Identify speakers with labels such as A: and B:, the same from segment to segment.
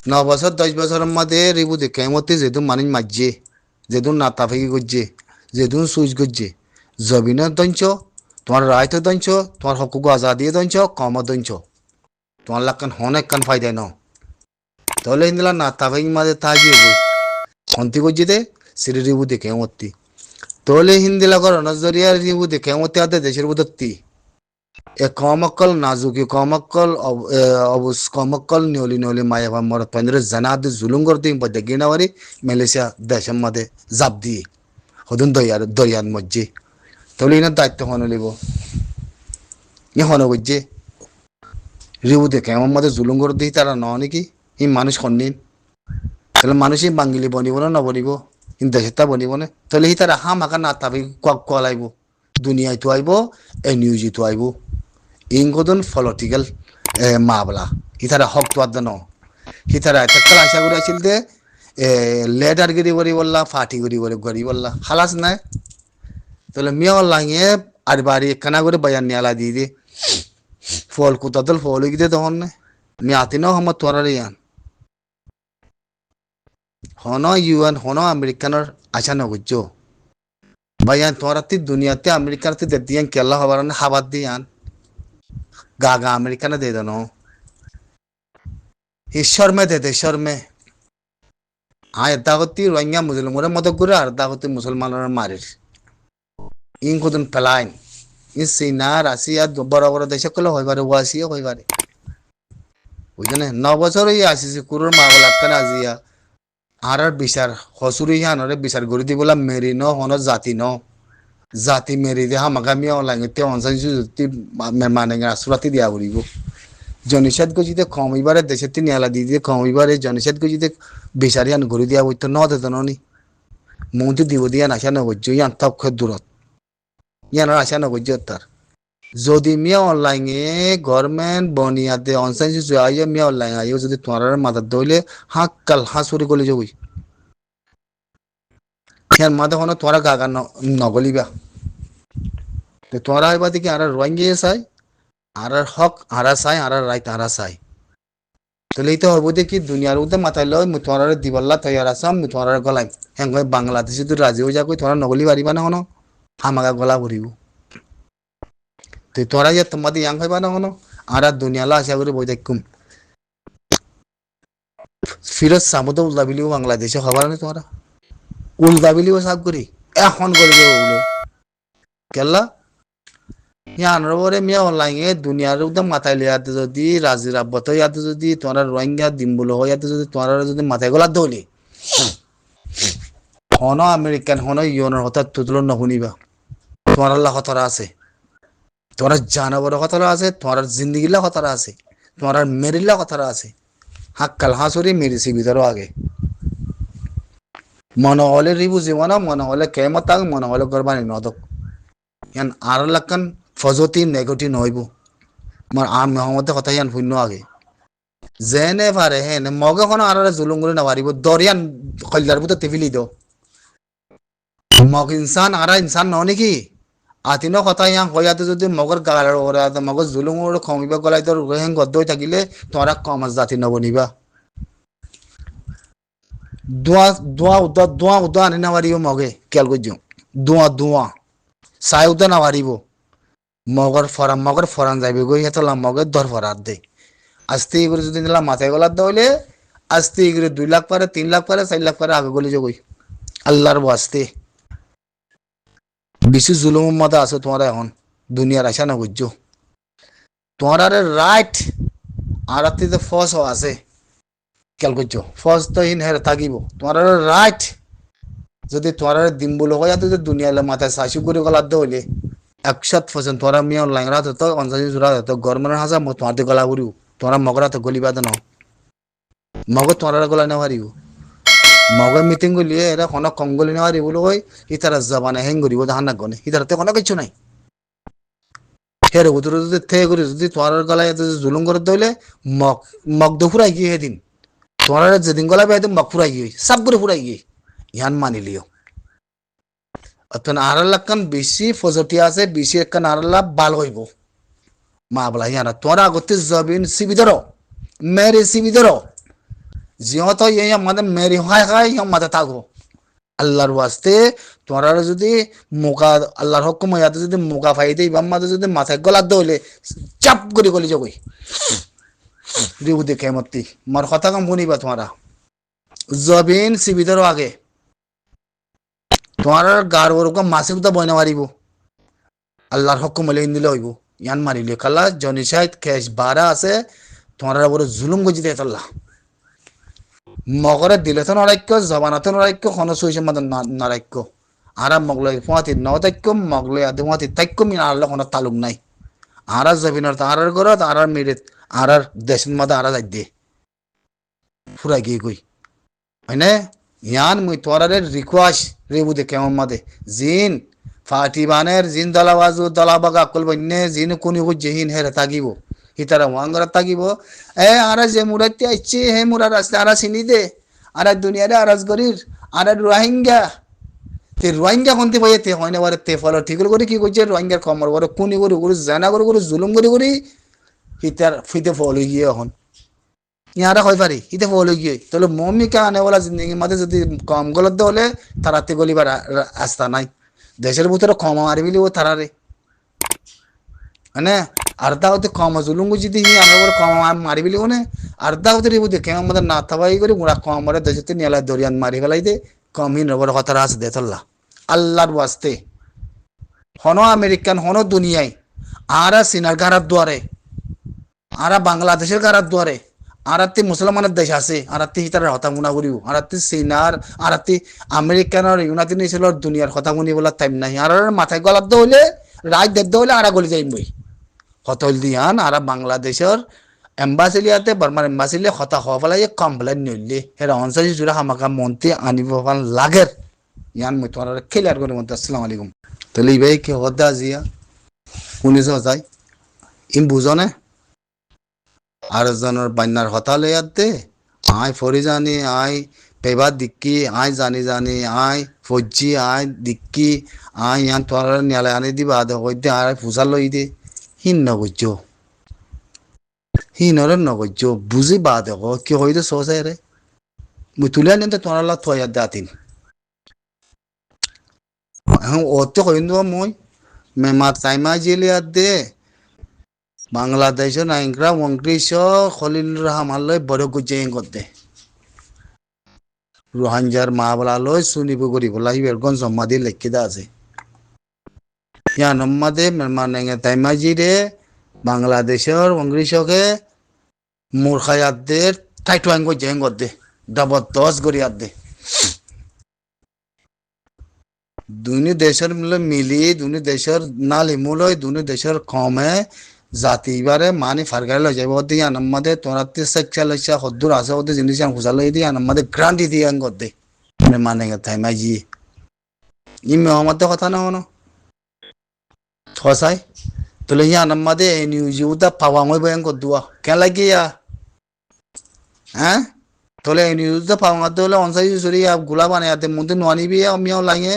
A: 9 বছর 10 বছরের মধ্যে রিবু দেখে মতে যেদুন মানুষ মারছে যেদুন নাতাফাকি করছে যেদুন সুইচ করছে জবিনের দঞ্চ তোমার রায়ত দঞ্চ তোমার হকুক আজাদিয়ে দঞ্চ কম দঞ্চ তোমার লাগান অনেক কান ফায়দায় ন তাহলে হিন্দলা নাতাফাকি মাঝে তাজি হবো খন্তি করছে দে সিরি রিবু দেখে মতি তাহলে হিন্দিলা কর নজরিয়া রিবু দেখে মতে আদে দেশের বুদত্তি এ কমকল নাজুকি কমকল অবুস কমকল নিওলি নিওলি মায়া মর পেন্দ্রে জানাদ জুলুম করতে বদে গিনাওয়ারি মালয়েশিয়া দেশের মধ্যে জাপ দিয়ে হদুন দরিয়ার মধ্যে তাহলে ইনার দায়িত্ব হন লিব ই হন বুঝছে রিবু দেখে আমার মধ্যে জুলুম করে দিই তারা ন নাকি ই মানুষ হননিন তাহলে মানুষই বাঙ্গিলি বনিব না নবনিব কিন্তু দেশের তা বনিব না তাহলে হি তারা হাম হাঁকা না তাবি কোয়ালাইব দুনিয়ায় তো আইব এই নিউজে তো আইব ইংগদন পলিটিক্যাল মাবলা ইতারা হক তো আদ ন হিতারা একটা আশা করে আছিল দে লেডার গিরি বলি বললা ফাটি গড়ি বললা হালাস নাই তাহলে মিয়া লাগে আর বাড়ি কানা করে বায়ান নিয়ালা দিয়ে দে ফল কুতাদল ফল গিয়ে তখন মি আতি না হম তোরার ইয়ান হন ইউএন হন আমেরিকানোর আশা নগজ্য বায়ান তোরাতি দুনিয়াতে আমেরিকাতে দিয়ান কেলা হবার হাবাদ দিয়ান গাগা আমেরিকানে দে দনো ঈশ্বর মে দে ঈশ্বর মে এদাগতি রোহিঙ্গা মুসলমানের মতো করে আর দাগতি মুসলমানের মারির ইন কদন পেলাইন ইন চীনা রাশিয়া বড় বড় দেশে কলে হইবারে ওয়াসিয়া হইবারে বুঝলেন 9 বছর আসিছে কুরুর মাগলা কেন আজিয়া আর বিচার হসুরি হানরে বিচার করে দিবলা মেরি ন হন জাতি মেরি দে হামাগামি অলাঙ্গিতে অনসান সুতি মানে সুরাতি দিয়া বলিব জনসাদ গজিতে কমিবারে দেশে তিনি আলা দিয়ে কমিবারে জনসাদ গজিতে বিচারি আন ঘুরে দিয়া বইতো ন দে নি মন্ত্রী দিব দিয়া আশা নগজ্য ইয়ান তপ দূরত ইয়ান আশা নগজ্য তার যদি মিয়া অনলাইনে গভর্নমেন্ট বনিয়াতে অনসান সুসু আইয়া মিয়া অনলাইন আইও যদি তোমার মাথা দইলে হাক্কাল হাসুরি গলি যাবই ইয়ান মাথা হনো তোরা গাগা নগলিবা তো তোরা হইবা দেখি আর রোহিঙ্গা চাই আর হক আরা চাই আর রাইট আরা চাই তাহলে এই তো হবো দেখি দুনিয়ার উদ্যে মাথায় লয় মুথোয়ার দিবল্লা তৈয়ার আসাম মুথোয়ার গলাই হ্যাঁ বাংলাদেশে তো রাজি হয়ে যাক তোরা নগলি পারিবা না হনো হামাগা গলা ভরিব তো তোরা যে তোমাদের ইয়াং হইবা না হনো আর দুনিয়ালা আশা করে বই দেখুম ফিরত সামুদ্র উল্টা বিলিও বাংলাদেশে খবর নেই তোরা উল্টা বিলিও সাব করি এখন করে ওগুলো কেলা ইয়ানোর পরে মিয়া অনলাইনে দুনিয়ার উদ্যম মাথায় লিয়াতে যদি রাজি রাব্বত ইয়াতে যদি তোরা রোহিঙ্গা দিমবুল হইয়াতে যদি তোরা যদি মাথায় গলা দৌলি হন আমেরিকান হন ইউনের হঠাৎ তুতুলো নশুনিবা তোমার আল্লাহ খতরা আছে তোমার জানাবর খতরা আছে তোমার জিন্দিগিলা খতরা আছে তোমার মেরিল্লা খতরা আছে হাক্কাল হাঁসুরি মেরিছি ভিতরও আগে মনে হলে রিবু জীবন মনে হলে কেমত আগ মনে হলে করবানি নদক ইয়ান আর লাকান ফজতি নেগেটিভ নইব আমার আম মহম্মদের কথা ইয়ান শূন্য আগে যেনে পারে হেন মগে কোনো আর জুলুম করে নাপারিব দরিয়ান কল্যার বুতে টেফিলি দ মগ ইনসান আর ইনসান ন নাকি আতিনো কথা ইয়াং হইয়াতে যদি মগর গালার ওরা মগর জুলুম ওরা খমিবা গলাই তোর হেন গদ্দ থাকিলে তোরা কমাস জাতি নবনিবা দোয়া উদা আনি নাপারিব মগে কেল করছ দোয়া চাই উদা নাপারিব মগর ফরান যাইবে গই হেতলা মগের দর ফরার দে আস্তে করে যদি নিলাম মাথায় গলার দইলে আস্তে করে 2 লাখ পারে 3 লাখ পারে 4 লাখ পারে আগে গলি যাবই আল্লাহর বাস্তে বেশি জুলুমের মধ্যে আছে তোমার এখন দুনিয়ার আশা না বুঝছো তোমার আরে রাইট আর তো ফস আছে খেয়াল করছো ফস তো হিন হেরে থাকিব তোমার আরে রাইট যদি তোমার দিমবুল হয় যদি দুনিয়ার মাথায় শাসু করে গলার দইলে 100% তোরা মিয়া লাইংরা তো অনসানি জুরা তো গভর্নমেন্ট হাসা তোমার দি গলা উড়িও তোরা মগরা তো গলিবা তো ন মগ তোরা গলা না হারিব মগ মিটিং গলিয়ে এরা কোনো কম গলি না হারিব লই ইতারা জবানে হেং গরিব হানা গনে ইতারাতে কোনো কিছু নাই হেরে উদর যদি থে করে যদি তোর গলায় জুলুম করে দইলে মগ দো ফুরাই গিয়ে সেদিন তোরা যেদিন গলাবে সেদিন মগ ফুরাই গিয়ে সব করে ফুরাই গিয়ে ইহান মানি লিও অতন আরালাকান বেশি ফজটি আছে বেশি একখান আরালা বাল হইব মা বলা ইয়ারা তোরা আগতে জবিন সিবিদর মেরে সিবিদর জিহত এই আমাদের মেরি হয় হয় মাথা থাকবো আল্লাহর ওয়াস্তে তোমরা যদি মোকা আল্লাহর হুকুম ইয়াতে যদি মোকা ফাইতে ইবাম মাঝে যদি মাথায় গলাত দইলে চাপ করে গলি যাবই রিবু দেখে মতি মার কথা কম শুনিবা তোমরা জবিন সিবিদের আগে তোমার গার ওরকম মাসিক তো বইনা মারিব আল্লাহর হুকুম হলে দিলে হইব ইয়ান মারিলে খালা জনিসাইদ কেশ বারা আছে তোমার বড় জুলুম গজি দেয় আল্লাহ মগরে দিলে তো নরাক্য জবানাতে নরাক্য খন সইছে মাদ নরাক্য আরা মগলে ফুয়াতি নতাক্য মগলে আদি ফুয়াতি তাক্য মিনা আল্লাহ কোনো তালুক নাই আরা জবিনর আরার গরত আরার মিরিত আরার দেশের মাদে আরা যাই দে ফুরা গিয়ে কই হয়নে ইয়ান মুই তোরারে রিকোয়াস রেবু দে কেমন মাদে জিন ফাটিবানের জিন দলাবাজু দলাবাগা কল বন্যে জিন কোনি কো জহিন হেরে তাগিব হিতারা ওয়াঙ্গরা তাগিব এ আরা যে মুরাতি আইছে হে মুরা রাস্তা আরা চিনি দে আরা দুনিয়ারে আরাজ গরির আরা রোহিঙ্গা তে রোহিঙ্গা কোনতে পাইয়ে তে হয় না বারে তে ফলো ঠিক করে কি কইছে রোহিঙ্গার কমর বড় কোনি করে জানা করে জুলুম করে হিতার ফিতে ফলো গিয়ে এখন ইয়ারা হয় পারি ইতে ফলো গিয়ে তাহলে মমিকা আনেওয়ালা জিন্দগি মাঝে যদি কম গলত হলে তারাতে গলিবার আস্থা নাই দেশের ভিতরে কম মারিবিলি ও তারারে মানে আর্ধা হতে কম জুলুঙ্গু যদি আমরা কম মারিবিলি ওনে আর্ধা হতে রিবু দেখে আমাদের না থাবাই করে মুরা কম মারে দেশতে নিয়ালা দরিয়ান মারি ফেলাই দে কম হিন রবর কথা রাস দে তল্লা আল্লাহর ওয়াস্তে হন আমেরিকান হন দুনিয়ায় আরা সিনার গারার দুয়ারে আরা বাংলাদেশের গারার দুয়ারে আরাতি মুসলমানের দেশ আছে আরাতি হিতার হতা মুনা করিব আরাতি চীনার আরাতি আমেরিকানের ইউনাইটেড নেশনের দুনিয়ার কথা মুনি বলার টাইম নাই আর মাথায় গলার হইলে রাজ দেদ হইলে আরা গলি যাইম বই হতল দিয়ান আরা বাংলাদেশের এম্বাসিলিয়াতে বর্মার এম্বাসিলে হতা হওয়া ফেলাই কমপ্লেন নইলে এরা অনসারি জুড়ে হামাকা মন্ত্রী আনিব লাগের ইয়ান মই তোমার ক্লিয়ার করে মন্ত্রী আসসালামু আলাইকুম তাহলে এই ভাই কে হদ্দা জিয়া শুনিছ যাই ইম বুঝনে আর জনের বান্যার হতা লইয়াত দে আয় ফরি জানি আয় পেবার দিক্কি আয় জানি আয় ফজ্জি আয় দিক্কি আয় ইয়ান তোর নিয়ালে আনি দিবা আদে হইতে আয় ফুসা লই দে হিন নগজ্য হিনরে নগজ্য বুঝি বা দেখ কি হইতে সহসাই রে মুই তুলে আনি তোমার লা থয়া দাতিন এখন ওতে কইন মই মেমার চাইমা জিলিয়াত দে বাংলাদেশের নাইংরা ওংক্রিশ খলিল রহমানলৈ বড় গুজে করতে রোহাঞ্জার মা বলা লই শুনিব করি বলা হিবেরগন জম্মা দিয়ে লেখিদা আছে ইয়া নম্মা দে মানে তাইমাজি রে বাংলাদেশের ওংক্রিশকে মূর্খায়াতদের টাইটুয়াং গুজে করতে জবরদস্ত করিয়াত দে দুনি দেশের মিলি দুনি দেশের নালিমুলই দুনি দেশের কমে জাতি বারে মানি ফারগাই লই যাইব দি আনম্মাদে তোরাতে সেকচা লইছা হদ্দুর আছে ওদে জিনিস আন খুজা লই দি আনম্মাদে গ্রান্টি দি আন গদে মানে থাই মাইজি ই মেহমতে কথা না হনো ছসাই তোলে ই আনম্মাদে নিউজি উদা পাওয়া মই বয়ান গদুয়া কেন লাগিয়া হ্যাঁ তোলে নিউজ পাওয়া দলে অনসাই সুরি গুলা বানায়াতে মুদে ননিবি আমিও লাগে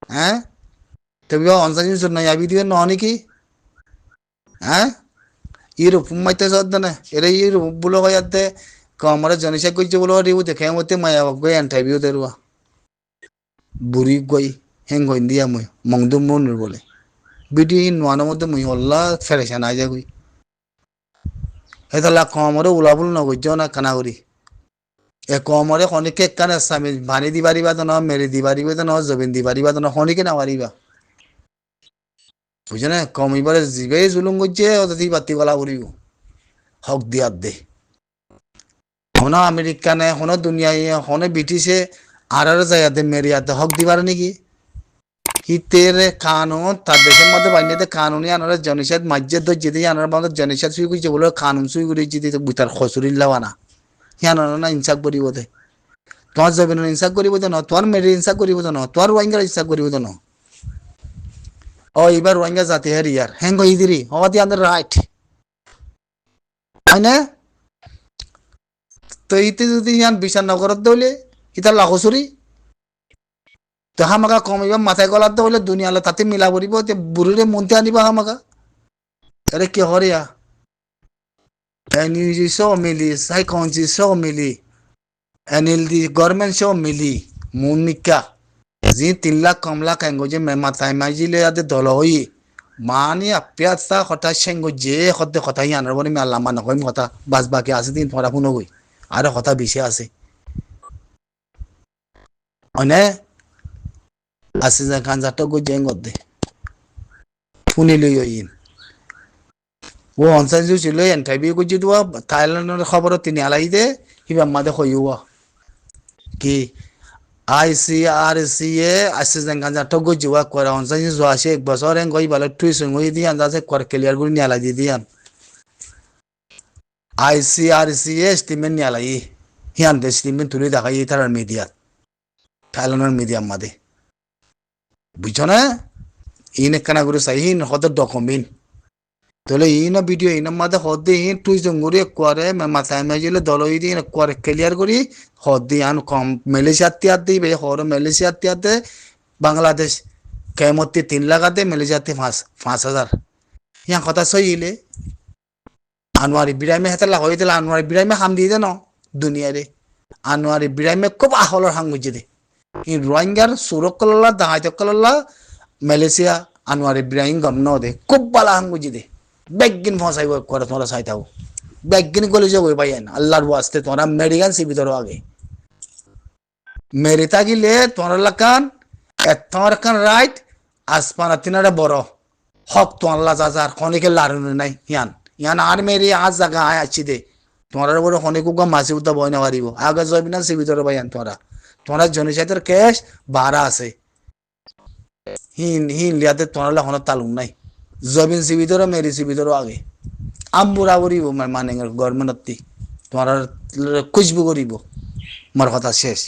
A: হ্যাঁ তবে অনসাই সুর নাই আবি দিবে নহনি কি হ্যাঁ ইউরোপ মাইতে সদ্য না এরা ইউরোপ বলো ইয়াতে কমরে জনিসা কইছে বলো রিউ দেখে মতে মায়া গই ইন্টারভিউ দেরুয়া বুড়ি গই হেং গই দিয়া মই মংদু মন বলে বিডি নোয়ানোর মধ্যে মই হল্লা ফেরেশান আই যাগুই হেতলা কমরে উলাবুল নগজ্য না কানা করি এ কমরে খনিকে কানে সামি ভানি দিবারিবা তো না মেরি দিবারিবা তো না জবিন দিবারিবা তো না খনিকে না পারিবা বুঝছে না কমিবারে জিবে জুলুম করছে অতি বাতি গলা উড়িব হক দিয়াত দে হন আমেরিকানে হন দুনিয়ায় হন ব্রিটিশে আর জায়গাতে মেরিয়াতে হক দিবার নাকি হিতেরে কানুন তার দেশের মধ্যে বানিয়ে কানুনি আনারা জনিসাদ মাজ্জে তো যেতে আনার মধ্যে জনিসাদ সুই করছে বলে কানুন সুই করে যেতে বুতার খসুরিল লাওয়ানা হিয়ানা না ইনসাফ করিব দে তোমার জবিন ইনসাফ করিব তো ন তোমার মেরি ইনসাফ করিব তো ন তোমার ওয়াইঙ্গার ইনসাফ করিব তো ন ও এবার রোহিঙ্গা জাতি হের ইয়ার হ্যাঙ্গ ইদিরি হওয়াতি আমাদের রাইট হয় না তো ইতে যদি ইয়ান বিচার নগরত দৌলে ইতার লাখসুরি তো হামাকা কমিবা মাথায় গলার দৌলে দুনিয়ালে তাতে মিলা পড়িব তে বুড়িরে মন্ত্রী আনিবা হামাকা আরে কি হরিয়া নিউজি সব মিলি সাইকঞ্জি সব মিলি এনএলডি গভর্নমেন্ট সহ মিলি মুনিকা জি 3 লাখ কম লাখ এঙ্গো যে মাথায় মাইজিলে আদে দল হই মানি আপিয়াসা কথা সেঙ্গো যে হতে কথা ইয়ানার বনি আল্লাহ মান কইম কথা বাস বাকি আছে দিন তোরা শুনো গই আর কথা বেশি আছে অনে আছে যে গাঞ্জাটো গো জেঙ্গত দে শুনি লই ইন ও অনসাই জু ছিল ইন্টারভিউ করছি তো থাইল্যান্ডের খবর তিনি আলাই দে হিবা মাদে কইও কি ICRCA আছে যে গাঞ্জাটো গো জিওয়া করা অনসাই জু আসে এক বছর এন গই বালে টুই সঙ্গই দি আন্দাজে কর ক্লিয়ার করে নিয়ে আলাই দিয়ান ICRCA স্টিমেন্ট নিয়ে আলাই হিয়ান দে স্টিমেন্ট তুলে দেখাই তার মিডিয়া থাইল্যান্ডের মিডিয়া মাদে বুঝছো না ইন একখানা করে চাই হিন হতে ডকুমেন্ট তাহলে ইন ভিডিও ইন মাদে হদে ইন তুই জঙ্গুরি করে মাথায় মেজিলে দলই দি করে ক্লিয়ার করি হদে আন কম মালয়েশিয়ার তিয়ার দি বে হর মালয়েশিয়ার তিয়াতে বাংলাদেশ কেমতি 3 লাখ আদে মালয়েশিয়াতে 5,000 ইয়া কথা সইলে আনোয়ার ইব্রাহিমে হেতে লাগ হইতে আনোয়ার ইব্রাহিমে হাম দিয়ে ন দুনিয়ারে আনোয়ার ইব্রাহিমে খুব আহলর হাং বুঝে দে ই রোহিঙ্গার সুরকল্লা দাহাইতকল্লা মালয়েশিয়া আনোয়ার ইব্রাহিম গমন দে খুব বালা হাং বুঝে দে বেগিন ফসাই করে তোমরা চাইতাও বেগিন কলেজে বই পাইয়েন আল্লাহর ওয়াস্তে তোমরা মেডিকেল সিবি ধরো আগে মেরে তাগিলে তোমরা লাকান তোমার কান রাইট আসপানা তিনারে বড় হক তো আল্লাহ যাজার খনিকে লারুন নাই ইয়ান ইয়ান আর মেরি আজ জায়গা আয় আছি দে তোমরা বড় খনিকু গা মাসি উদ্দা বই না পারিব আগে যাবি না সিবি ধরো ভাইয়ান তোমরা জনসাইতের কেস 12 আছে হিন হিন লিয়াতে তোমরা হন তালুম নাই জবিন সিবি ধরো মেরি সিবি ধরো আগে আমবুরা করিব মানে গভর্নমেন্ট তোমার খুশবু করিব মোর কথা শেষ